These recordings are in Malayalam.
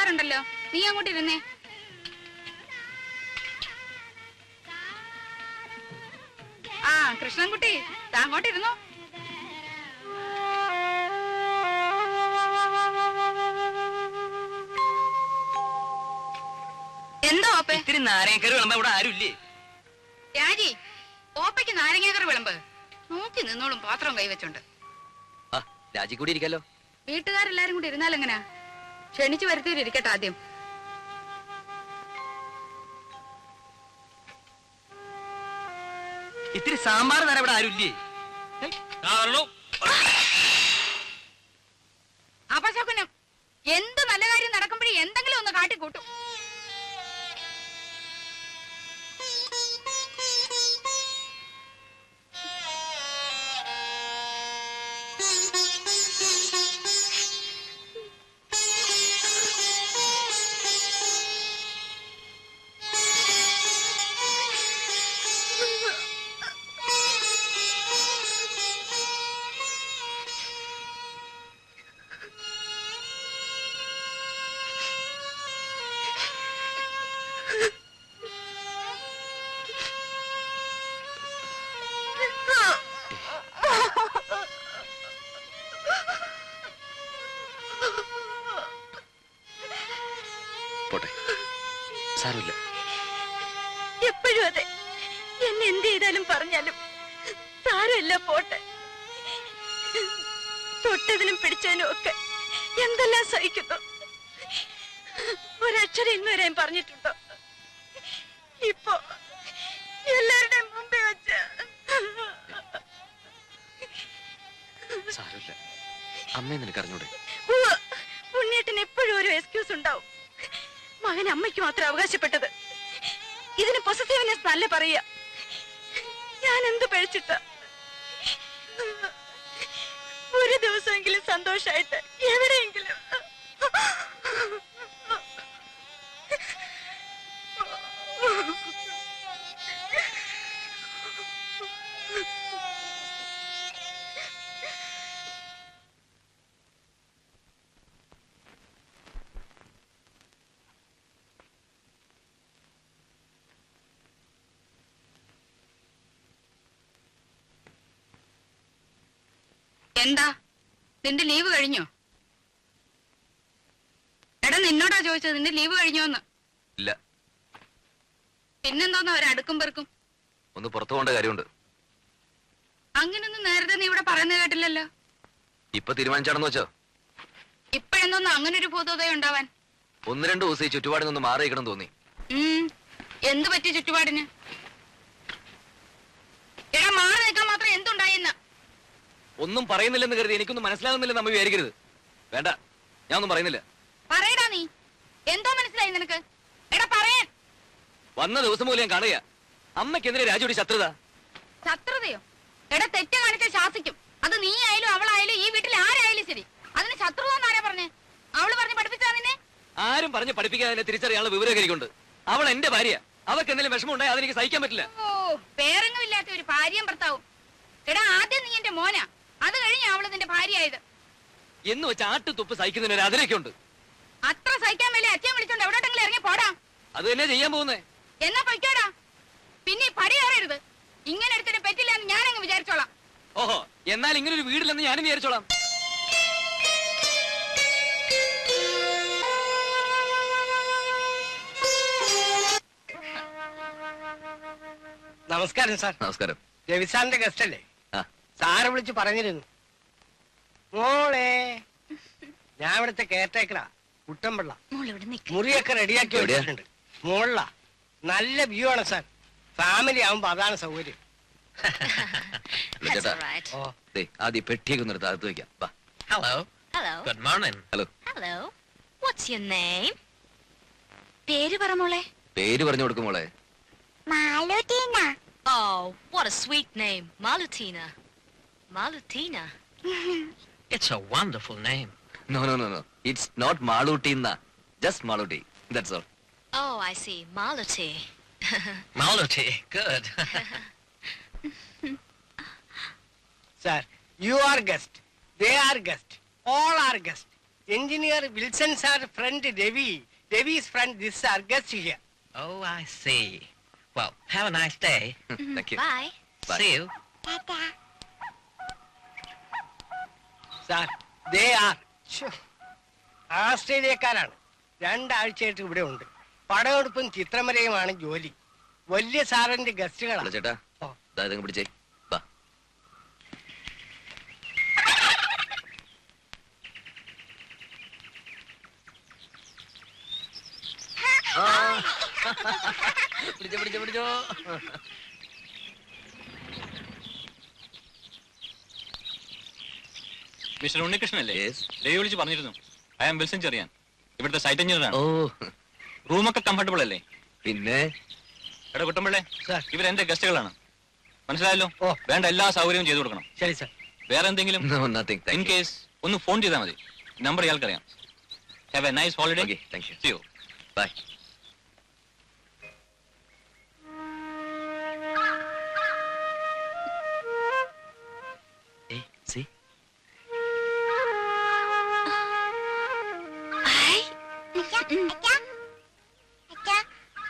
ആൾക്കാരുണ്ടല്ലോ, നീ അങ്ങോട്ട് ഇരുന്നേ. ആ കൃഷ്ണൻകുട്ടി, അങ്ങോട്ടിരുന്നോ. എന്തോ ഇത്തിരി നാരങ്ങക്കറി വിളമ്പ ഇവിടെ ആരുമില്ലേ? രാജി, ഓപ്പയ്ക്ക് നാരങ്ങക്കറി വിളമ്പ്. നോക്കി നിന്നോളും പാത്രം കൈവച്ചോണ്ട്. രാജി കൂടി ഇരിക്കാലോ. വീട്ടുകാരെല്ലാരും കൂടി ഇരുന്നാലെങ്ങനാ? ക്ഷണിച്ചു വരുത്തിയിരിക്കട്ടെ ആദ്യം. ഇത്തിരി സാമ്പാർ തരാൻ ഇവിടെ ആരുമില്ലേ? അപശകുനം. എന്ത് നല്ല കാര്യം നടക്കുമ്പോഴേ എന്തെങ്കിലും ഒന്ന് കാട്ടിക്കൂട്ടും. എപ്പോഴും അതെ, എന്നെ എന്ത് ചെയ്താലും പറഞ്ഞാലും സാരമില്ല, പോട്ടെ. തൊട്ടതിനും പിടിച്ചതിനും ഒക്കെ എന്തെല്ലാം സഹിക്കുന്നു. ഒരക്ഷരം ഇന്നുവരെ പറഞ്ഞിട്ടുണ്ടോ? ഇപ്പൊ എല്ലാവരുടെയും മുമ്പേ വെച്ച് അമ്മയെ നിനക്കറിഞ്ഞൂടെ? ഉണ്ണിയേട്ടന് എപ്പോഴും ഒരു എക്സ്ക്യൂസ് ഉണ്ടാവും. മകൻ അമ്മയ്ക്ക് മാത്രം അവകാശപ്പെട്ടത്. ഇതിന് പൊസസീവ്നെസ് നല്ല പറയാ. ഞാൻ എന്ത് പഴിച്ചിട്ട? ഒരു ദിവസമെങ്കിലും സന്തോഷായിട്ട് എവിടെയെങ്കിലും. എന്താ നിന്റെ ലീവ് കഴിഞ്ഞോ? എടാ, നിന്നോടാ ചോദിച്ചത്, നിന്റെ ലീവ് കഴിഞ്ഞോന്ന്. ഇല്ല. പിന്നെന്തോന്ന് അവരടുക്കും പെറുക്കും? ഒന്ന് പുറത്തു പോകേണ്ട കാര്യമുണ്ട്. അങ്ങനൊന്നും നേരത്തെ നീ ഇവിടെ പറയുന്നത് കേട്ടില്ലല്ലോ. ഇപ്പൊ തീരുമാനിച്ചാണെന്ന് വെച്ചോ? ഇപ്പഴെന്തോന്ന് അങ്ങനെ ഒരു ഭൂതോദയം ഉണ്ടാവാൻ? ഒന്ന് രണ്ടു ദിവസം ഈ ചുറ്റുപാടിൽ നിന്ന് മാറിയിക്കണം തോന്നി. എന്ത് പറ്റി ചുറ്റുപാടിന്? എടാ, മാറി നിൽക്കാൻ മാത്രം എന്തുണ്ടായെന്ന? ഒന്നും പറയുന്നില്ലെന്ന് കരുതി എനിക്കൊന്നും മനസ്സിലാകുന്നില്ലെന്ന് നമ്മ വിചാരിക്കരുത്. വേണ്ട, ഞാൻ ഒന്നും പറയുന്നില്ല. പറയടാ, നീ എന്തോ മനസ്സിലായി നിനക്ക്? എടാ പറയാൻ. വന്ന ദിവസം മൂലം ഞാൻ കാണുക. അമ്മയ്ക്കെതിരെ രാജുടി ശത്രുത. ശത്രുതയോ? എടാ, തെറ്റ് കാണിച്ച ശാസിക്കും. അത് നീ ആയാലും അവളായാലും ഈ വീട്ടിൽ ആരായാലും ശരി. അതിന് ശത്രുത എന്നാരാ പറഞ്ഞേ? അവള് പറഞ്ഞ് പഠിപ്പിച്ചാ നിന്നെ? ആരും പറഞ്ഞ് പഠിപ്പിക്കാതെ തിരിച്ചറിയാനുള്ള വിവരകരിക്കുണ്ട്. അവൾ എന്റെ ഭാര്യ. അവർക്ക് എന്തെങ്കിലും വിഷമം ഉണ്ടായി അതെനിക്ക് സഹിക്കാൻ പറ്റില്ല. ഓ, പേരെങ്ങുമില്ലാത്ത ഒരു ഭാര്യയും ഭർത്താവും. എടാ, ആദ്യം നീ എന്റെ മോനാ, അത് കഴിഞ്ഞ അവള് നിന്റെ ഭാര്യയായത്. എന്ന് വെച്ച് ആട്ടുതുപ്പ് സഹിക്കുന്നതിന് അതിലൊക്കെ ഉണ്ട്. അത്ര സഹിക്കാൻ മേലെ അച്ഛൻ വിളിച്ചോണ്ട് എവിടോട്ടെങ്കിലും ഇറങ്ങി പോടാ. അത് തന്നെ ചെയ്യാൻ പോകുന്നേ. എന്നാ പൊയ്ക്കോടാ. പിന്നെ പടി കയറരുത്. ഇങ്ങനെ എടുത്തിട്ട് പറ്റില്ല എന്ന് ഞാനങ്ങ് വിചാരിച്ചോളാം. ഓഹോ, എന്നാൽ ഇങ്ങനെ ഒരു വീടില്ലെന്ന് ഞാനും വിചാരിച്ചോളാം. നമസ്കാരം സാർ. നമസ്കാരം. രവിസാറിന്റെ ഗസ്റ്റ് അല്ലേ? സാറ് വിളിച്ച് പറഞ്ഞിരുന്നു. മോളെ, ഞാൻ ഇവിടുത്തെ കെയർടേക്കറാ, കുട്ടമ്പിള്ള. മുറിയൊക്കെ റെഡിയാക്കി വെച്ചിട്ടുണ്ട്. മോളില നല്ല വ്യൂ ആണ് സാർ. ഫാമിലി ആവുമ്പോ അതാണ് സൗകര്യം. ആദ്യം പെട്ടിയൊക്കെ ഒന്ന് എടുത്ത് അകത്ത് വെക്കാം. Hello. Hello. Good morning. Hello. Hello. What's your name? പേര് പറ മോളെ. പേര് പറഞ്ഞു കൊടുക്കും മോളെ. Malutina. Oh, what a sweet name. Malutina. Malutina. It's a wonderful name. No. It's not Malutina. Just Maluti. That's all. Oh, I see. Maluti. Maluti. Good. Sir, you are guest. They are guest. All are guest. Engineer Wilson's our friend Devi. Devi's friend, this is our guest here. Oh, I see. Well, have a nice day. Thank you. Bye. Bye. See you. Sir, they are. ആസ്ട്രേലിയക്കാരാണ്. 2 ആഴ്ചയായിട്ട് ഇവിടെ ഉണ്ട്. പടമെടുപ്പും ചിത്രമരയുമാണ് ജോലി. വലിയ സാറിന്റെ ഗസ്റ്റുകളാണ്. ചേട്ടാ ഇതങ്ങ് പിടിച്ചേ. വാ. പിടിച്ചോ. മിസ്റ്റർ ഉണ്ണികൃഷ്ണനല്ലേ? Yes. ദേവി വിളിച്ച് പറഞ്ഞിരുന്നു. ഐ ആം വിൽസൺ ചെറിയാൻ, ഇവിടുത്തെ സൈറ്റ് എഞ്ചിനീയറാണ്. ഓ റൂമൊക്കെ കംഫർട്ടബിൾ അല്ലേ? പിന്നെ എടാ കുട്ടമ്പിള്ളേ, Sir. ഇവരെന്റെ ഗസ്റ്റുകളാണ്, മനസ്സിലായല്ലോ? ഓ. വേണ്ട എല്ലാ സൗകര്യവും ചെയ്തു കൊടുക്കണം. ശരി സാർ. വേറെ എന്തെങ്കിലും No, nothing. In Thank you. Case ഒന്ന് ഫോൺ ചെയ്താൽ മതി. നമ്പർ ഇയാൾക്കറിയാം. Have a nice holiday. Okay, thank you. See you. Bye. Hey, see?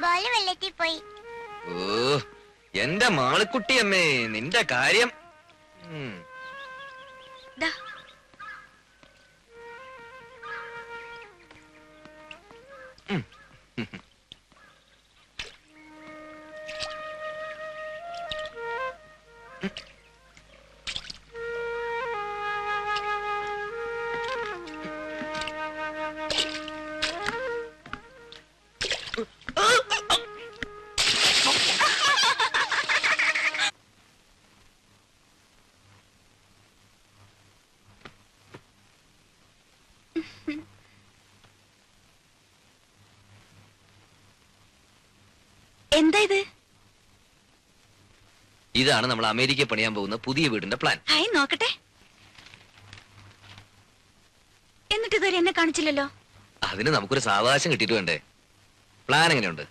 Ball വെള്ളത്തിൽ പോയി. ഓ എന്റെ മാളിക്കുട്ടിയമ്മേ, നിന്റെ കാര്യം. ദാ. എന്താ ഇത്? ഇതാണ് നമ്മൾ അമേരിക്കയിൽ പണിയാൻ പോകുന്ന പുതിയ വീടിന്റെ പ്ലാൻ. ഹായ്, നോക്കട്ടെ. എന്നിട്ട് ഇതുവരെ എന്നെ കാണിച്ചില്ലല്ലോ. അതിന് നമുക്കൊരു സാവകാശം കിട്ടിയിട്ട് വേണ്ടേ? പ്ലാൻ എങ്ങനെയുണ്ട്?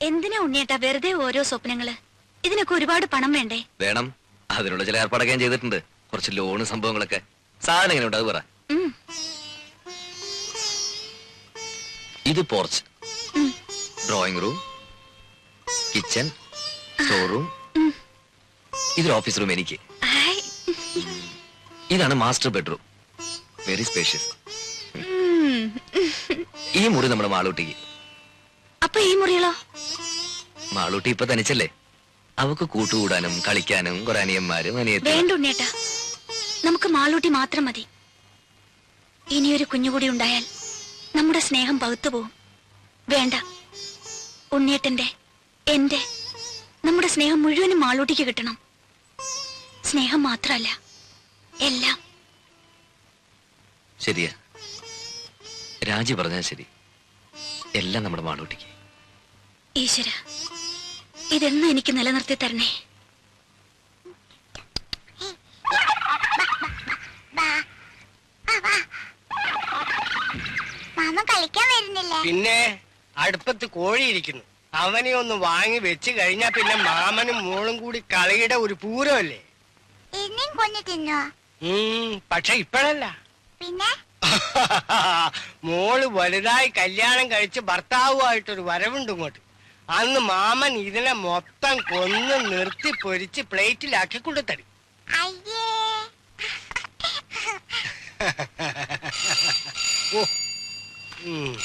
എന്തിനാ ഉണ്ണിയേട്ടാ വെറുതെ ഓരോ സ്വപ്നങ്ങള്? ഇതിനൊക്കെ ഒരുപാട് പണം വേണ്ടേ? വേണം. അതിനുള്ള ചില ഏർപ്പാടൊക്കെ ഞാൻ ചെയ്തിട്ടുണ്ട്. കുറച്ച് ലോണ് സംഭവങ്ങളൊക്കെ. സാധനം എങ്ങനെയുണ്ട് അത് പറ. ഉം. ഇത് porch, drawing room, kitchen, store room. ഇതൊരു ഓഫീസ് റൂം എനിക്ക്. ഹായ്. ഇതാണ് മാസ്റ്റർ ബെഡ്റൂം, വെരി സ്പേഷ്യസ്. ഉം. ഈ മുറി നമ്മുടെ മാളൂട്ടിക്ക്. അപ്പൊ ഈ മുറികളോ? മാളൂട്ടി ഇപ്പൊ തനിച്ചല്ലേ, അവക്ക് കൂട്ടുകൂടാനും കളിക്കാനും കുറെ അനിയന്മാരും അനിയത്തി. വേണ്ട ഉണ്ണിയേട്ടാ, നമുക്ക് മാളൂട്ടി മാത്രം മതി. ഇനിയൊരു കുഞ്ഞുകൂടി ഉണ്ടായാൽ നമ്മുടെ സ്നേഹം പകുത്തു പോവും. വേണ്ട, ഉണ്ണിയേട്ടന്റെ, എന്റെ, നമ്മുടെ സ്നേഹം മുഴുവനും മാളൂട്ടിക്ക് കിട്ടണം. സ്നേഹം മാത്രമല്ല, എല്ലാം. ശരിയാ, രാജി പറഞ്ഞാൽ ശരി. എല്ലാം നമ്മുടെ മാളൂട്ടിക്ക്. ഈശ്വര, ഇതെന്നും എനിക്ക് നിലനിർത്തി തരണേ. മാമ കളിക്കാൻ വരുന്നില്ല. പിന്നെ അടുപ്പത്ത് കോഴിയിരിക്കുന്നു. അവനെ ഒന്ന് വാങ്ങി വെച്ച് കഴിഞ്ഞാ പിന്നെ മാമനും മോളും കൂടി കളിയുടെ ഒരു പൂരമല്ലേ. എന്നെയും കൊന്നു തിന്നോ? പക്ഷെ ഇപ്പോഴല്ല. പിന്നെ മോള് വലുതായി കല്യാണം കഴിച്ച് ഭർത്താവുമായിട്ടൊരു വരവുണ്ട് ഇങ്ങോട്ട്. അന്ന് മാമൻ ഇതിനെ മൊത്തം കൊന്ന് നിർത്തി പൊരിച്ച് പ്ലേറ്റിലാക്കി കൊണ്ടുതരും. അയ്യേ. ഓ ഉം.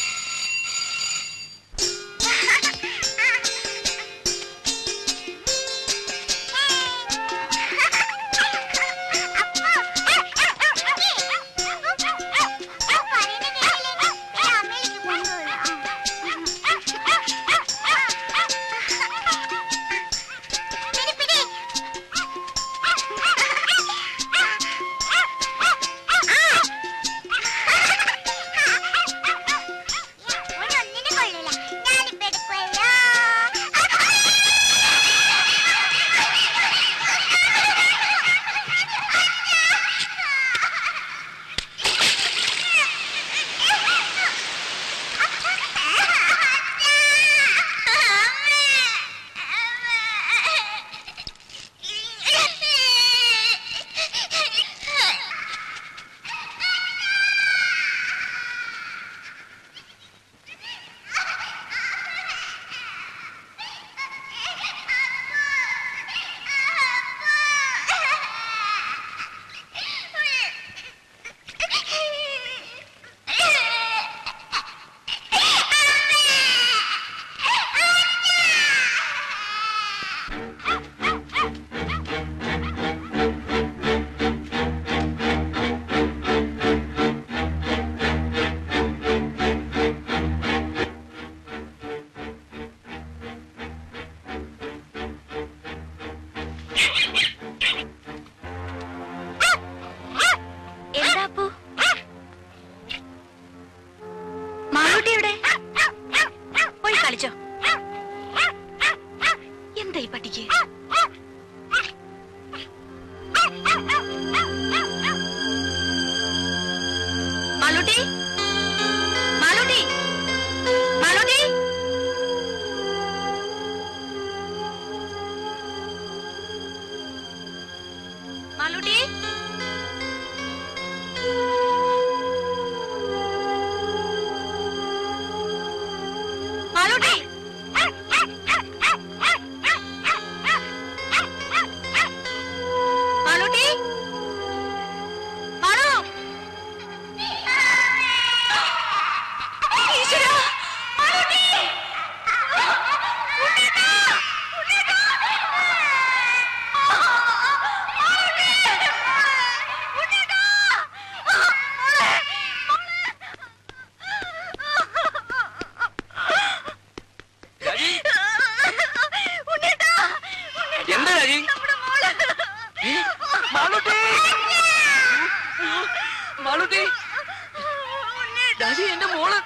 രാജി എന്റെ മോള്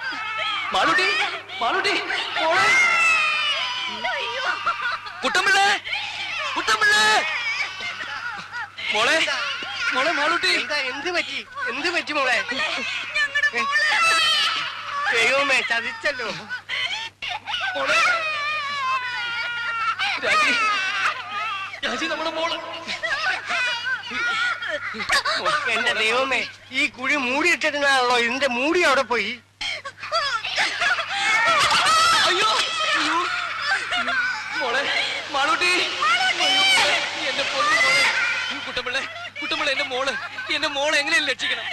മാളൂട്ടി മാളൂട്ടി മോളെ കുട്ടമ്പിള്ളേ കുട്ടമ്പിള്ളേ മോളെ മോളെ മാളൂട്ടി എന്താ എന്ത് പറ്റി മോളെ? ദൈവമേ ചതിച്ചല്ലോ. മോളെ രാജി രാജി നമ്മുടെ മോള്. എന്റെ ദൈവമേ ഈ കുഴി മൂടിയിട്ടിരുന്നാണല്ലോ, ഇതിന്റെ മൂടി അവിടെ പോയി. അയ്യോ അയ്യോ മോളെ മാളൂട്ടി എന്റെ പൊന്നു മോളെ. കുട്ടമ്പിള്ളേ കുട്ടമ്പിള്ള എന്റെ മോളെ എങ്ങനെയും രക്ഷിക്കണം.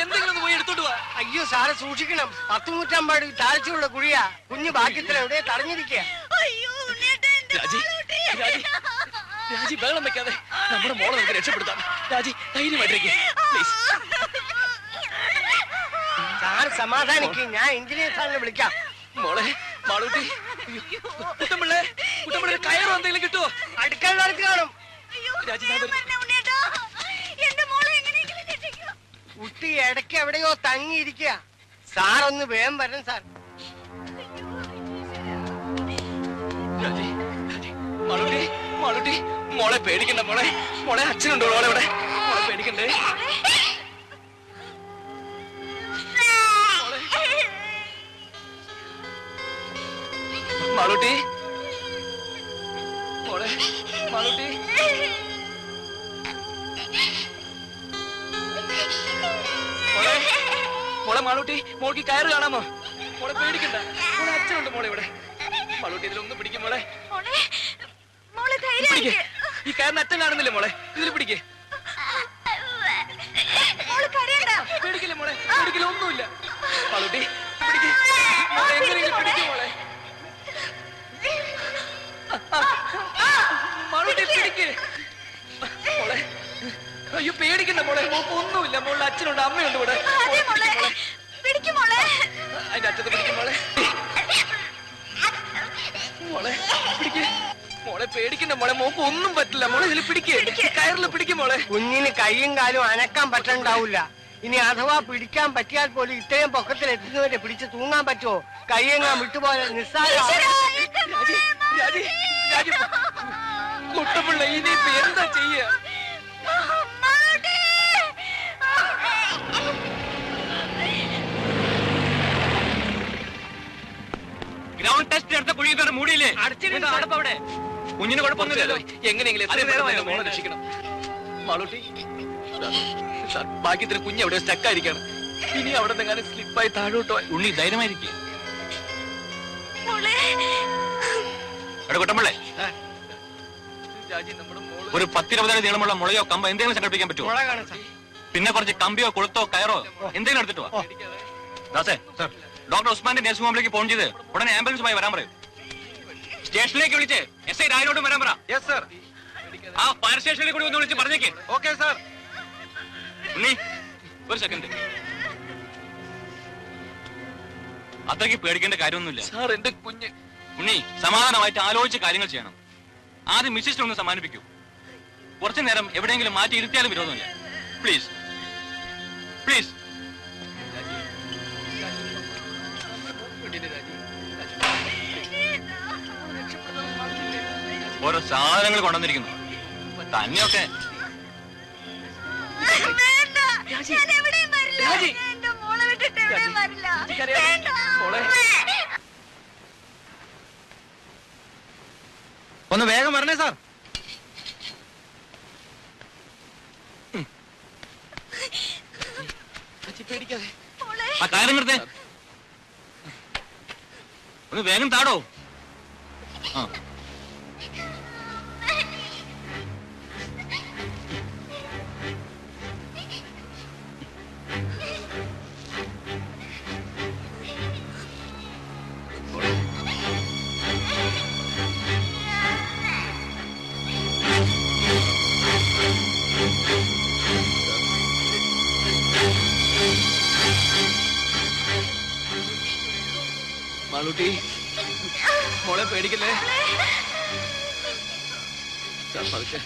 എന്തെങ്കിലും ഒന്ന് പോയി എടുത്തോട്ട് വാ. അയ്യോ സാറെ സൂക്ഷിക്കണം, 10 നൂറ്റാമ്പാട് താഴ്ചയുള്ള കുഴിയാ. കുഞ്ഞു ബാക്കിയത്തിൽ എവിടെ തടഞ്ഞിരിക്കുക. രാജി രാജി രാജി ബഹളം വെക്കാതെ നമ്മുടെ മോളെ നമുക്ക് രക്ഷപ്പെടുത്താം. രാജി ധൈര്യമായിട്ടിരിക്കുക പ്ലീസ്. സാർ സമാധാനിക്ക്, ഞാൻ എഞ്ചിനീയർ സാറിനെ വിളിക്കാം. മോളെ മാളൂട്ടി കുട്ടമ്പിള്ളേ കുട്ടമ്പിള്ളേ കയറോ എന്തെങ്കിലും കിട്ടുമോ? അടുക്കളക്ക് കാണും. രാജി ഞാൻ വരുന്നു. കുട്ടി ഇടയ്ക്ക് എവിടെയോ തങ്ങിയിരിക്കുക. സാർ ഒന്ന് വേഗം വരണം സാർ. രാജി രാജി മാളൂട്ടി മാളൂട്ടി മോളെ പേടിക്കണ്ട മോളെ. മോളെ അച്ഛനുണ്ടോ മോളെ ഇവിടെ? മോളെ പേടിക്കണ്ടേ? മാളൂട്ടി മോളെ മാളൂട്ടി മോളെ മോളെ മാളൂട്ടി മോൾക്ക് കയറ് കാണാമോ? മോളെ പേടിക്കണ്ട, മോളെ അച്ഛനുണ്ട് മോളെ ഇവിടെ. മാളൂട്ടി ഇതിലൊന്നും പിടിക്കും മോളെ. പിടിക്ക്. ഈ കയറിന് അച്ഛൻ കാണുന്നില്ലേ മോളെ? ഇതിൽ പിടിക്കേ. പേടിക്കില്ല മോളെ, പേടിക്കില്ല, ഒന്നുമില്ല. മാളൂട്ടി പിടിക്ക്, മോളെ എങ്ങനെയെങ്കിലും പിടിക്കും മോളെ. മാളൂട്ടി പിടിക്ക് മോളെ. അയ്യോ പേടിക്കണ്ട മോളെ, മോൾക്ക് ഒന്നുമില്ല. മോളുടെ അച്ഛനുണ്ട്, അമ്മയുണ്ട് ഇവിടെ. അതിന്റെ അച്ഛത്തെ പിടിക്കും മോളെ. മോളെ പിടിക്ക് മോളെ, പേടിക്കണ്ട മോളെ, മോക്ക് ഒന്നും പറ്റില്ല മോളെ. ഇതിൽ പിടിക്ക്, കയറിൽ പിടിക്കും മോളെ. കുഞ്ഞിന് കൈയും കാലും അനക്കാൻ പറ്റണ്ടാവില്ല. ഇനി അഥവാ പിടിക്കാൻ പറ്റിയാൽ പോലും ഇത്രയും പൊക്കത്തിൽ എത്തുന്നവരെ പിടിച്ച് തൂങ്ങാൻ പറ്റുമോ? കൈയെങ്ങാൻ വിട്ടുപോലെ നിസ്സാര. രാജി രാജി രാജി കുട്ടപ്പിള്ള ഇനിയിപ്പോ എന്താ ചെയ്യ? ഗ്രൗണ്ട് ടെസ്റ്റ് എടുത്ത കുഴി ഇതുവരെ മൂടിയില്ലേ? അവിടെ കുഞ്ഞിന് കുഴപ്പമൊന്നുമില്ലല്ലോ. എങ്ങനെയെങ്കിലും എത്രയും വേഗം മോളെ രക്ഷിക്കണം. മാളൂട്ടി സാർ, ഭാഗ്യത്തിന് കുഞ്ഞ് എവിടെ സ്റ്റക്കായിരിക്കാണ്. ഇനി അവിടെ നിന്നെങ്ങാനും സ്ലിപ്പായി താഴോട്ടോ. ഉണ്ണി ധൈര്യമായിരിക്കും. കുട്ടമ്പിള്ളേ രാജി നമ്മുടെ മോള് ഒരു 10-20 അടി നീളമുള്ള മുളയോ കമ്പോ എന്തെങ്കിലും സംഘടിപ്പിക്കാൻ പറ്റുമോ? മുള കാണാം സാർ. പിന്നെ കുറച്ച് കമ്പിയോ കൊളുത്തോ കയറോ എന്തെങ്കിലും എടുത്തിട്ട് വാ. ദാസേ ഡോക്ടർ ഉസ്മാന്റെ നഴ്സിംഗ് ഹോമിലേക്ക് ഫോൺ ചെയ്ത് ഉടനെ ആംബുലൻസുമായി വരാൻ പറയൂ. സ്റ്റേഷനിലേക്ക് വിളിച്ച് SI രാജോട്ടും വരാൻ പറ. ആ ഫയർ സ്റ്റേഷനിൽ കൂടി ഒന്ന് വിളിച്ച് പറഞ്ഞേക്ക്. Okay sir. ഉണ്ണി ഒരു സെക്കൻഡ്. അത്രയ്ക്ക് പേടിക്കേണ്ട കാര്യമൊന്നുമില്ല സാർ. എന്റെ കുഞ്ഞ് ഉണ്ണി, സമാധാനമായിട്ട് ആലോചിച്ച് കാര്യങ്ങൾ ചെയ്യണം. ആദ്യം മിസ്സിനെ ഒന്ന് സമ്മാനിപ്പിക്കൂ. കുറച്ചു നേരം എവിടെയെങ്കിലും മാറ്റി ഇരുത്തിയാലും വിരോധമില്ല. Please please. ഓരോ സാധനങ്ങൾ കൊണ്ടുവന്നിരിക്കുന്നു. തന്നെയൊക്കെ മോളെ ഒന്ന് വേഗം വരണേ സാർ. പേടിക്കാതെ ആ കാര്യം നിർത്തേ. ഒന്ന് വേഗം താടോ. ആ മാളൂട്ടി മോളെ പേടിക്കല്ലേ. പതുക്കെ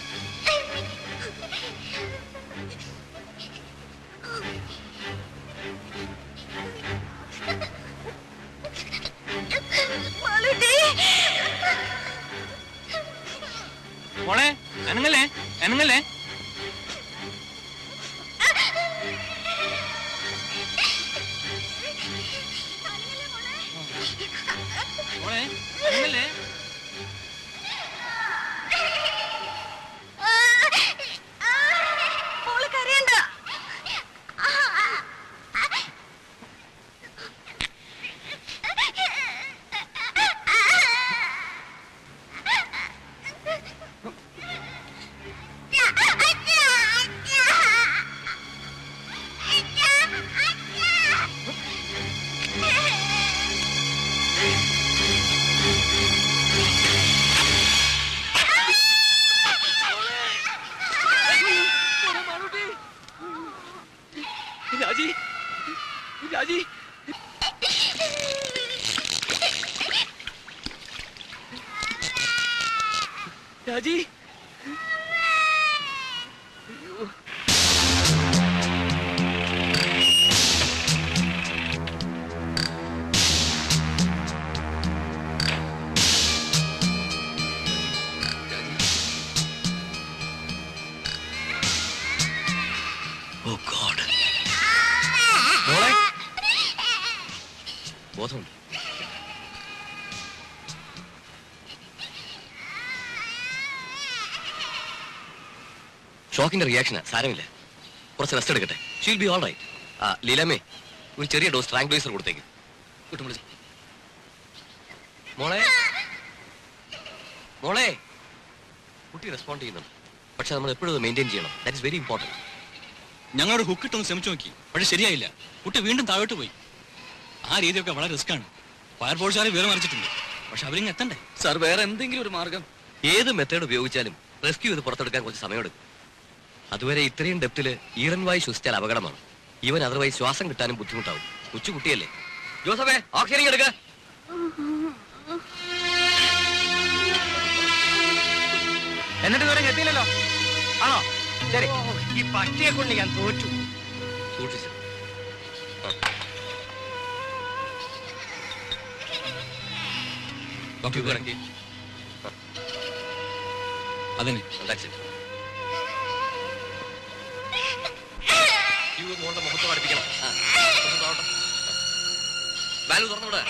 രാജി Oh God. മോളെ ബോധമുണ്ട്. ഷോക്കിന്റെ റിയാക്ഷനാ, സാരമില്ല. കുറച്ച് റെസ്റ്റ് എടുക്കട്ടെ. She'll be all right. ലീലാമ്മേ, ഒരു ചെറിയ ഡോസ് ട്രാങ്ക്വലൈസർ കൊടുത്തേക്ക്. കിട്ടും വിളിച്ചു. മോളെ മോളെ കുട്ടി റെസ്പോണ്ട് ചെയ്യുന്നുണ്ട്. പക്ഷെ നമ്മൾ എപ്പോഴും അത് മെയിൻറ്റെയിൻ ചെയ്യണം. That is very important. ഞങ്ങളൊരു ഹുക്കിട്ടൊന്ന് ശ്രമിച്ചു നോക്കി, പക്ഷെ ശരിയായില്ല. കുട്ടി വീണ്ടും താഴോട്ട് പോയി. ആ രീതിയൊക്കെ വളരെ റിസ്ക്കാണ്. ഫയർഫോഴ്സുകാരെ വിവരം അറിയിച്ചിട്ടുണ്ട്, പക്ഷെ അവരിങ്ങ് എത്തണ്ടേ. സാർ, വേറെ എന്തെങ്കിലും ഒരു മാർഗം? ഏത് മെത്തേഡ് ഉപയോഗിച്ചാലും റെസ്ക്യൂ ചെയ്ത് പുറത്തെടുക്കാൻ കുറച്ച് സമയമെടുക്കും. അതുവരെ ഇത്രയും ഡെപ്തില് ഈറൻവായി ശ്വസിച്ചാൽ അപകടമാണ്. ഇവൻ അതർവൈസ് ശ്വാസം കിട്ടാനും ബുദ്ധിമുട്ടാവും. കൊച്ചുകുട്ടിയല്ലേ. ജോസഫേ, ഓക്സിജൻ എടുക്ക. എന്നിട്ട് ഇതുവരെ എത്തിയില്ലല്ലോ. ആണോ? ശരി, ഈ പട്ടിയെ കൊണ്ട് ഞാൻ തോറ്റു. സൂക്ഷിച്ചു. അതിന് മോളുടെ മുഖത്ത് പഠിപ്പിക്കണം. വാൽവ് തുറന്നുകൂടെ?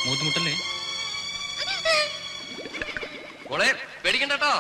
മൂത്തുമുട്ടല്ലേ മോളെ പേടിക്കണ്ട കേട്ടോ.